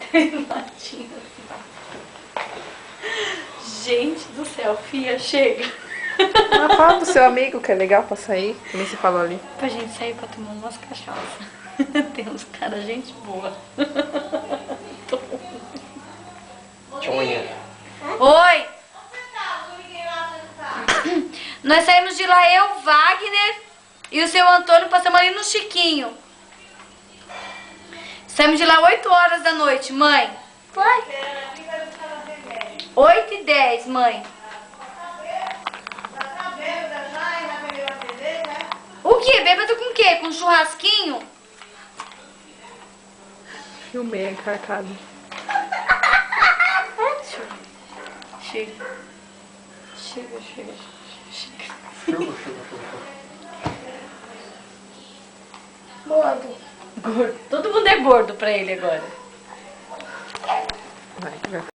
Três latinhas. Gente do céu, Fia, chega. Ah, fala do seu amigo que é legal pra sair. Como você falou ali. Pra gente sair pra tomar umas cachaças. Tem uns caras, gente boa. Tchonha. Oi! Nós saímos de lá, eu, Wagner e o seu Antônio, passamos ali no Chiquinho. Saímos de lá 8 horas da noite, mãe. Foi? 8h10, mãe. O que? Bêbado com o quê? Com churrasquinho? Filmei encarcado. Chega. Chega, chega, chega. Gordo. Gordo. Todo mundo é gordo pra ele agora. Vai.